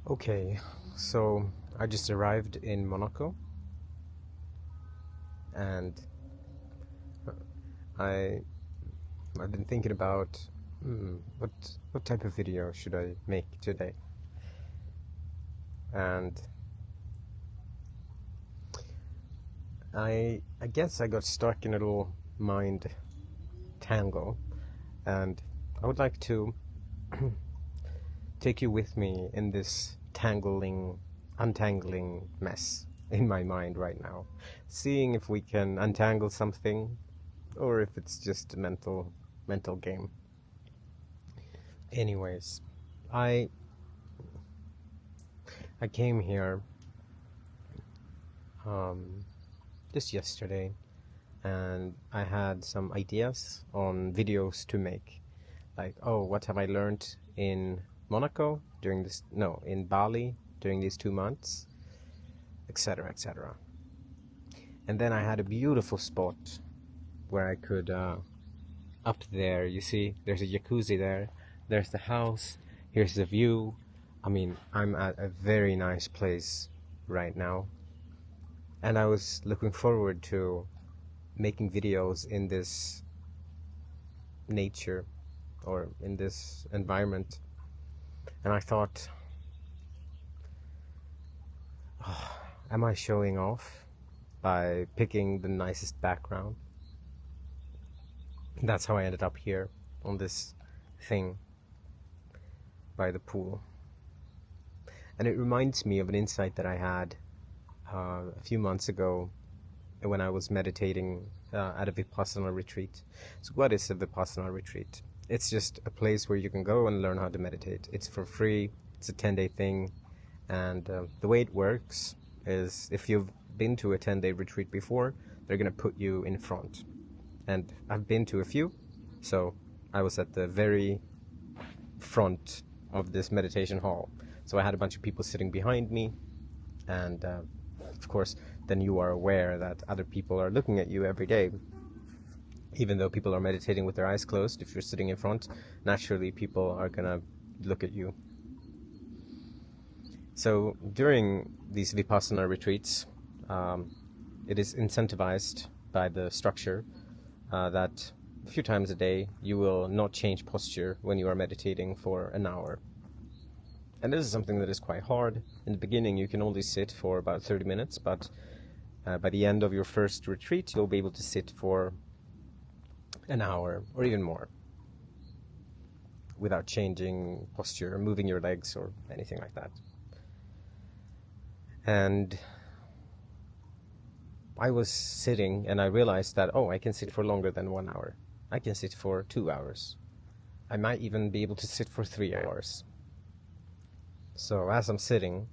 Okay, so I just arrived in Monaco, and I I've been thinking about what type of video should I make today, and I guess I got stuck in a little mind tangle, and I would like to take you with me in this untangling mess in my mind right now, seeing if we can untangle something or if it's just a mental game. Anyways, I I came here um, just yesterday, and I had some ideas on videos to make, like, oh, what have I learned in Monaco during this, no, in Bali during these 2 months, etc., etc. And then I had a beautiful spot where I could, up there, you see, there's a jacuzzi there, there's the house, here's the view. I mean, I'm at a very nice place right now, and I was looking forward to making videos in this nature or in this environment. And I thought, oh, am I showing off by picking the nicest background? That's how I ended up here on this thing by the pool. And it reminds me of an insight that I had a few months ago when I was meditating at a Vipassana retreat. So what is a Vipassana retreat? It's just a place where you can go and learn how to meditate. It's for free. It's a 10-day thing. And the way it works is, if you've been to a 10-day retreat before, they're going to put you in front. And I've been to a few, so I was at the very front of this meditation hall. So I had a bunch of people sitting behind me, and of course, then you are aware that other people are looking at you every day. Even though people are meditating with their eyes closed, if you're sitting in front, naturally people are gonna look at you. So during these Vipassana retreats, it is incentivized by the structure that a few times a day you will not change posture when you are meditating for an hour. And this is something that is quite hard. In the beginning you can only sit for about 30 minutes, but by the end of your first retreat you'll be able to sit for an hour or even more without changing posture or moving your legs or anything like that. And I was sitting and I realized that, oh, I can sit for longer than 1 hour. I can sit for 2 hours. I might even be able to sit for 3 hours. So as I'm sitting,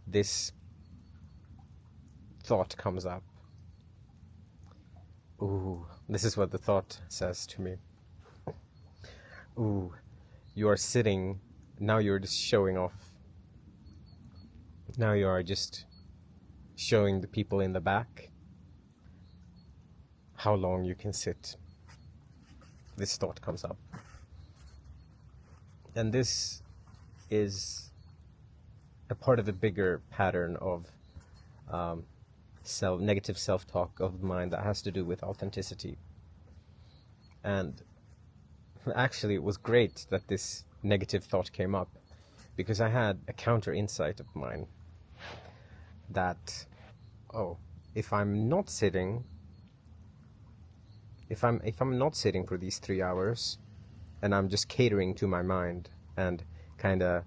this thought comes up. Ooh, this is what the thought says to me. Ooh, you are sitting, now you're just showing off. Now you are just showing the people in the back how long you can sit. This thought comes up. And this is a part of a bigger pattern of negative self-talk of mine that has to do with authenticity. And actually it was great that this negative thought came up, because I had a counter insight of mine that, oh, if I'm not sitting for these 3 hours and I'm just catering to my mind and kind of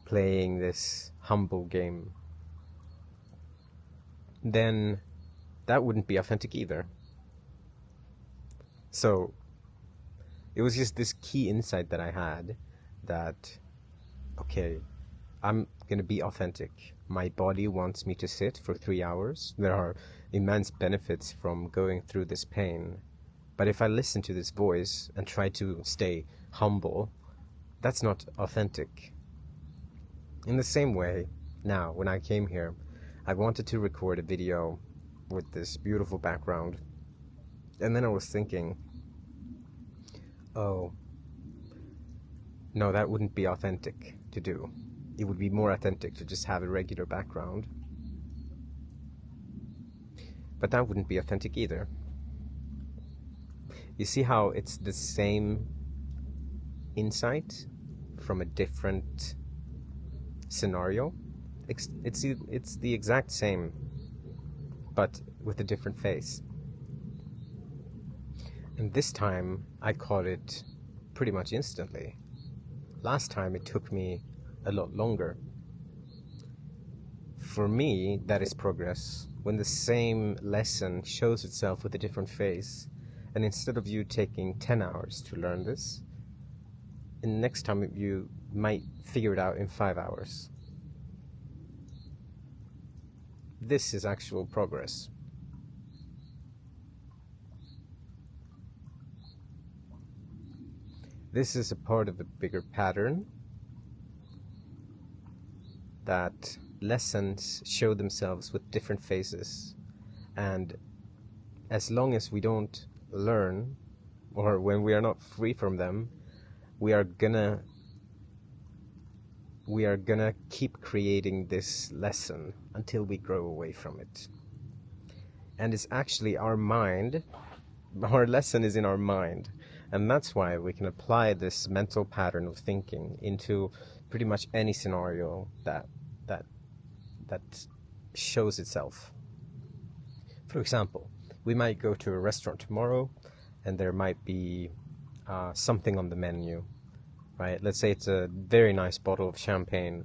playing this humble game, then that wouldn't be authentic either. So it was just this key insight that I had that, okay, I'm going to be authentic. My body wants me to sit for 3 hours. There are immense benefits from going through this pain. But if I listen to this voice and try to stay humble, that's not authentic. In the same way, now, when I came here, I wanted to record a video with this beautiful background. And then I was thinking, oh, no, that wouldn't be authentic to do. it would be more authentic to just have a regular background. But that wouldn't be authentic either. You see how it's the same insight from a different scenario? It's the exact same, but with a different face. And this time I caught it pretty much instantly. Last time it took me a lot longer. For me, that is progress. When the same lesson shows itself with a different face, and instead of you taking 10 hours to learn this, and next time you might figure it out in 5 hours. This is actual progress. This is a part of the bigger pattern that lessons show themselves with different faces, and as long as we don't learn, or when we are not free from them, we are gonna keep creating this lesson until we grow away from it. And it's actually our mind. Our lesson is in our mind, and that's why we can apply this mental pattern of thinking into pretty much any scenario that shows itself. For example, we might go to a restaurant tomorrow, and there might be something on the menu, right? Let's say it's a very nice bottle of champagne,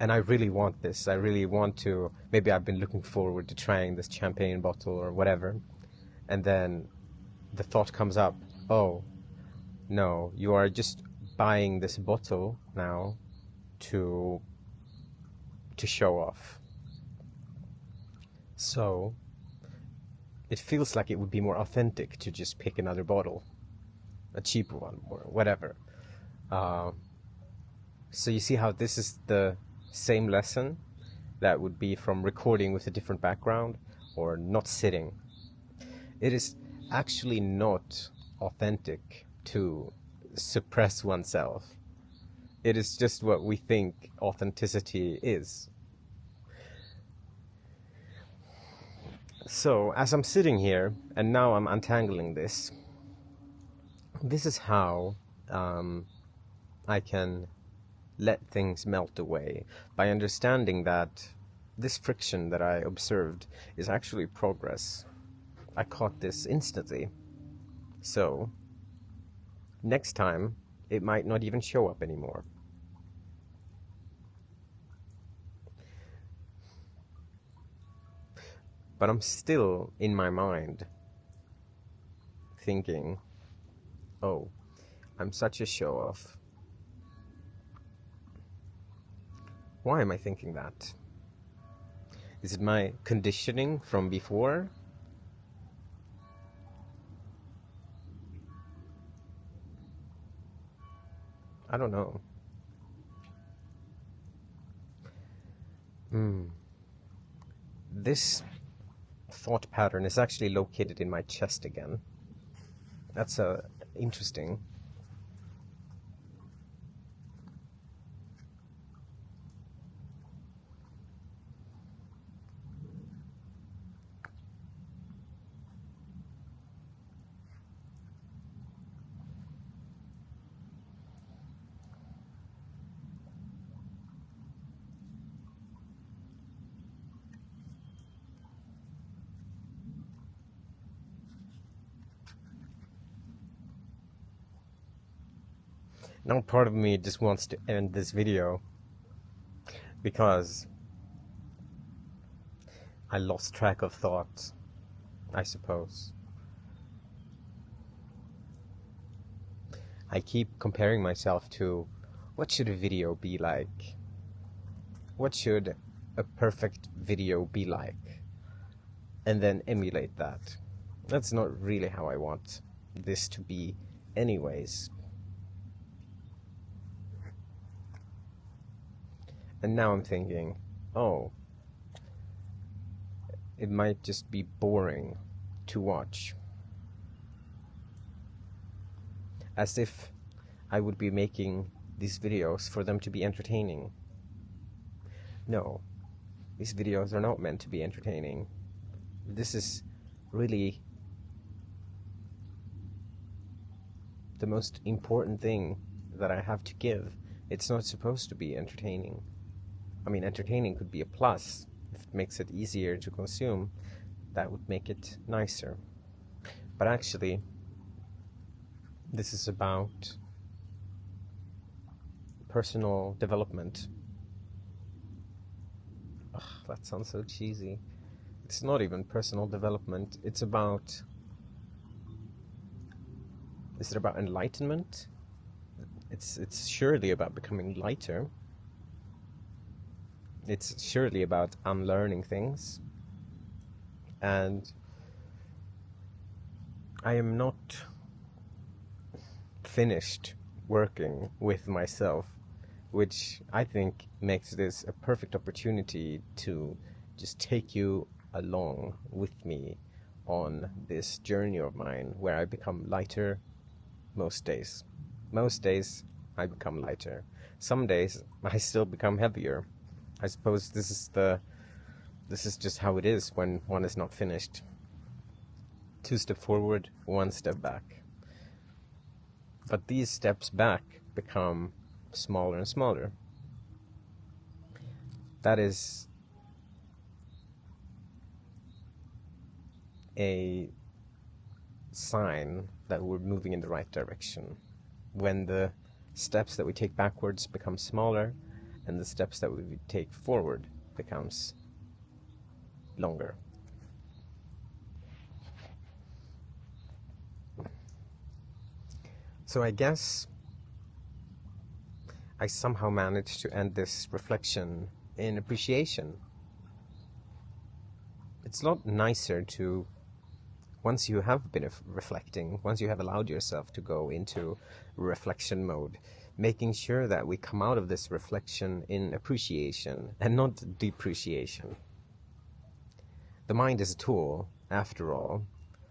and I really want this. I really want to. Maybe I've been looking forward to trying this champagne bottle or whatever, and then the thought comes up, oh, no, you are just buying this bottle now to show off. So it feels like it would be more authentic to just pick another bottle, a cheaper one or whatever. So you see how this is the same lesson that would be from recording with a different background or not sitting. It is actually not authentic to suppress oneself. It is just what we think authenticity is. So as I'm sitting here and now I'm untangling this is how I can let things melt away, by understanding that this friction that I observed is actually progress. I caught this instantly. So next time it might not even show up anymore. But I'm still in my mind thinking, oh, I'm such a show-off. Why am I thinking that? Is it my conditioning from before? I don't know. This thought pattern is actually located in my chest again. That's interesting. Now part of me just wants to end this video because I lost track of thoughts, I suppose. I keep comparing myself to what should a video be like? What should a perfect video be like? And then emulate that. That's not really how I want this to be anyways. And now I'm thinking, oh, it might just be boring to watch. As if I would be making these videos for them to be entertaining. No, these videos are not meant to be entertaining. This is really the most important thing that I have to give. It's not supposed to be entertaining. I mean, entertaining could be a plus. If it makes it easier to consume, that would make it nicer. But actually, this is about personal development. Ugh, that sounds so cheesy. It's not even personal development. It's about... Is it about enlightenment? It's surely about becoming lighter. It's surely about unlearning things. And I am not finished working with myself, which I think makes this a perfect opportunity to just take you along with me on this journey of mine where I become lighter most days. Most days I become lighter. Some days I still become heavier. I suppose this is just how it is when one is not finished. 2 steps forward, 1 step back. But these steps back become smaller and smaller. That is a sign that we're moving in the right direction. When the steps that we take backwards become smaller and the steps that we take forward becomes longer. So I guess I somehow managed to end this reflection in appreciation. It's a lot nicer to, once you have been reflecting, once you have allowed yourself to go into reflection mode, making sure that we come out of this reflection in appreciation and not depreciation. The mind is a tool, after all,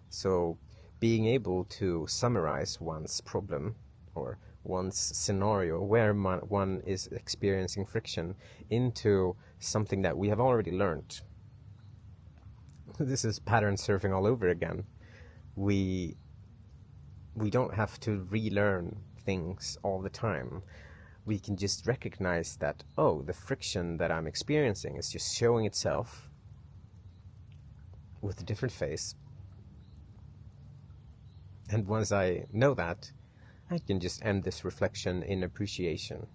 so being able to summarize one's problem or one's scenario where one is experiencing friction into something that we have already learned. This is pattern surfing all over again. We don't have to relearn things all the time. We can just recognize that, oh, the friction that I'm experiencing is just showing itself with a different face. And once I know that, I can just end this reflection in appreciation.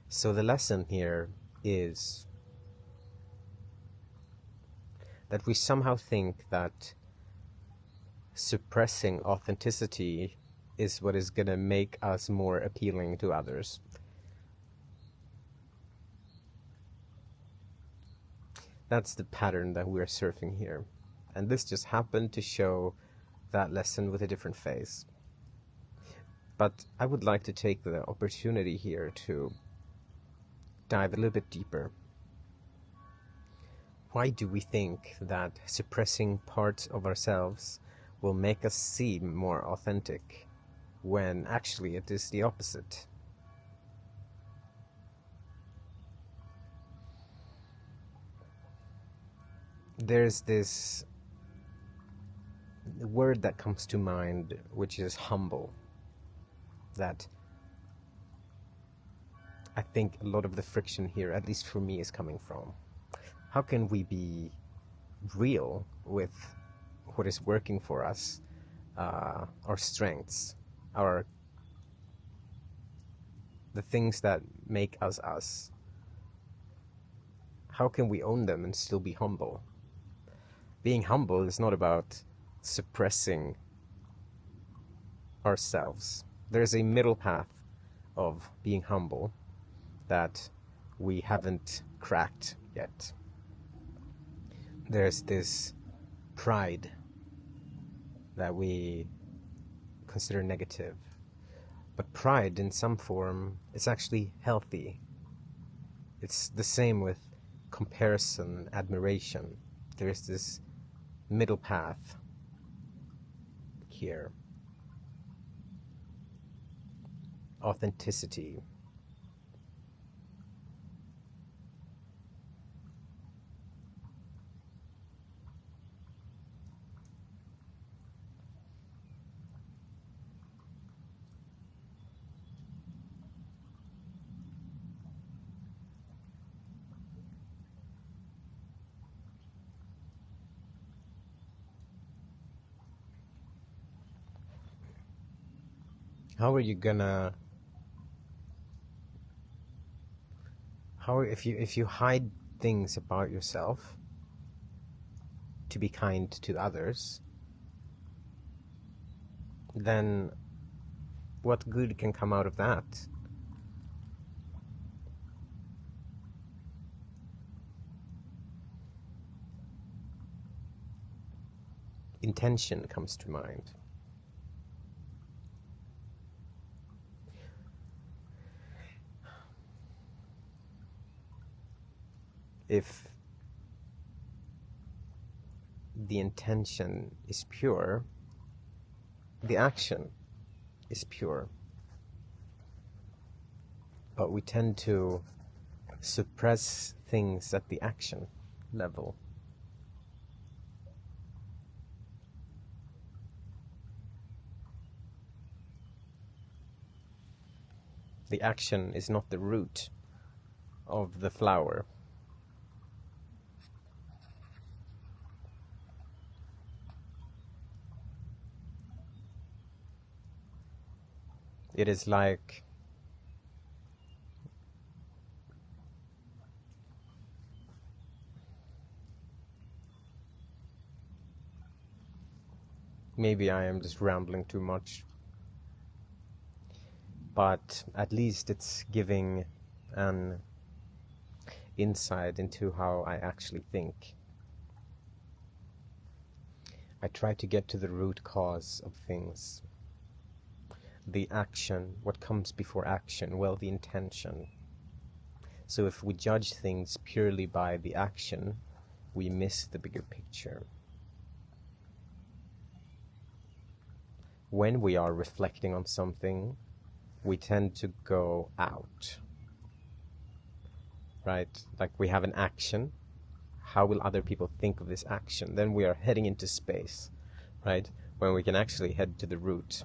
So the lesson here is that we somehow think that suppressing authenticity is what is going to make us more appealing to others. That's the pattern that we're surfing here. And this just happened to show that lesson with a different face. But I would like to take the opportunity here to dive a little bit deeper. Why do we think that suppressing parts of ourselves will make us seem more authentic, when actually it is the opposite? There's this word that comes to mind, which is humble, that I think a lot of the friction here, at least for me, is coming from. How can we be real with what is working for us, our strengths, the things that make us us? How can we own them and still be humble? Being humble is not about suppressing ourselves. There's a middle path of being humble that we haven't cracked yet. There's this pride that we consider negative. But pride in some form is actually healthy. It's the same with comparison, admiration. There's this middle path here. authenticity. How are you gonna, if you hide things about yourself to be kind to others, then what good can come out of that? Intention comes to mind. If the intention is pure, the action is pure. But we tend to suppress things at the action level. The action is not the root of the flower. It is like maybe I am just rambling too much, but at least it's giving an insight into how I actually think. I try to get to the root cause of things. The action, what comes before action? Well, the intention. So if we judge things purely by the action, we miss the bigger picture. When we are reflecting on something, we tend to go out, right? Like we have an action. How will other people think of this action? Then we are heading into space, right? When we can actually head to the root.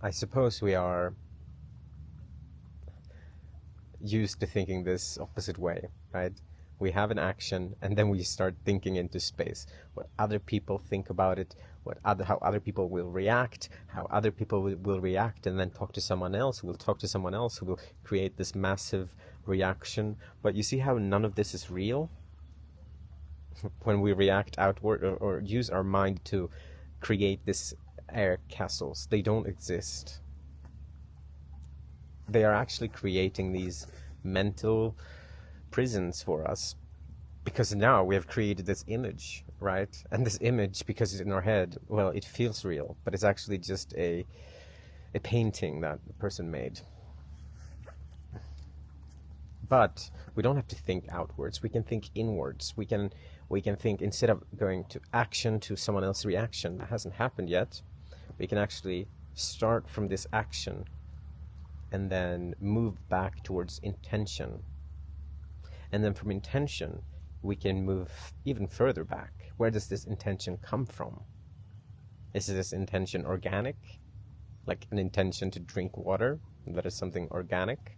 I suppose we are used to thinking this opposite way, right? We have an action and then we start thinking into space. What other people think about it, how other people will react, how other people will react, and then talk to someone else who will talk to someone else who will create this massive reaction. But you see how none of this is real? When we react outward or use our mind to create this air castles, they don't exist. They are actually creating these mental prisons for us, because now we have created this image, right? And this image, because it's in our head, well, it feels real, but it's actually just a painting that the person made. But we don't have to think outwards. We can think inwards. We can think, instead of going to action to someone else's reaction that hasn't happened yet, we can actually start from this action and then move back towards intention. And then from intention, we can move even further back. Where does this intention come from? Is this intention organic? Like an intention to drink water? That is something organic.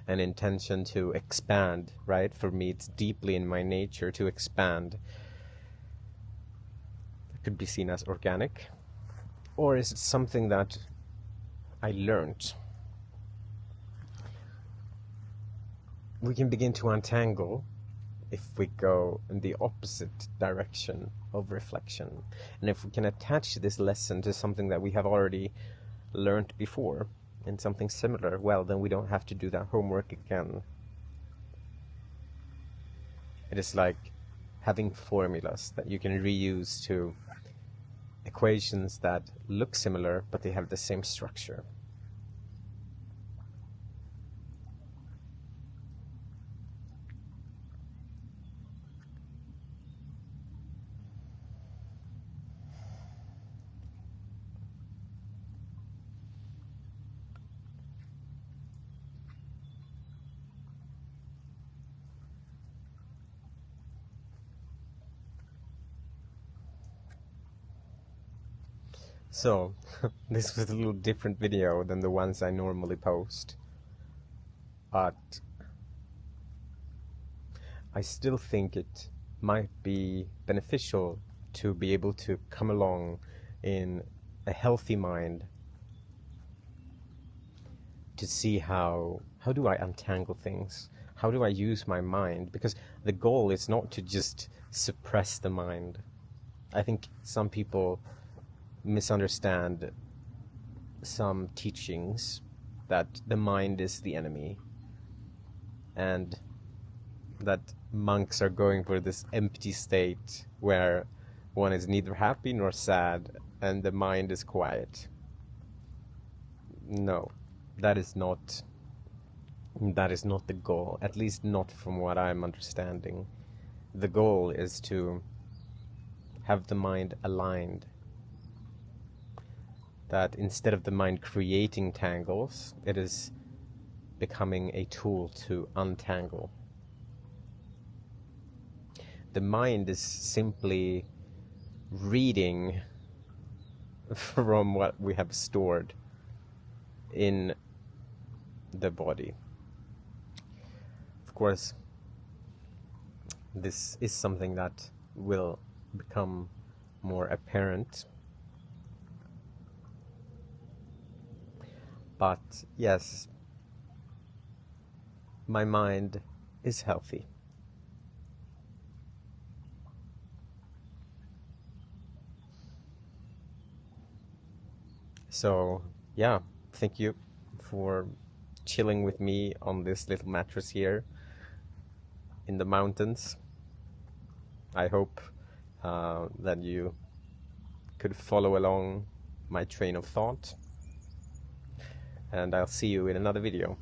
An intention to expand, right? For me, it's deeply in my nature to expand. It could be seen as organic. Or is it something that I learned? We can begin to untangle if we go in the opposite direction of reflection. And if we can attach this lesson to something that we have already learned before, and something similar, well, then we don't have to do that homework again. It is like having formulas that you can reuse to equations that look similar, but they have the same structure. So, this was a little different video than the ones I normally post, but I still think it might be beneficial to be able to come along in a healthy mind to see how do I untangle things? How do I use my mind? Because the goal is not to just suppress the mind. I think some people misunderstand some teachings that the mind is the enemy and that monks are going for this empty state where one is neither happy nor sad and the mind is quiet. No, that is not the goal, at least not from what I'm understanding. The goal is to have the mind aligned, that instead of the mind creating tangles, it is becoming a tool to untangle. The mind is simply reading from what we have stored in the body. Of course, this is something that will become more apparent. But yes, my mind is healthy. So, yeah, thank you for chilling with me on this little mattress here in the mountains. I hope that you could follow along my train of thought, and I'll see you in another video.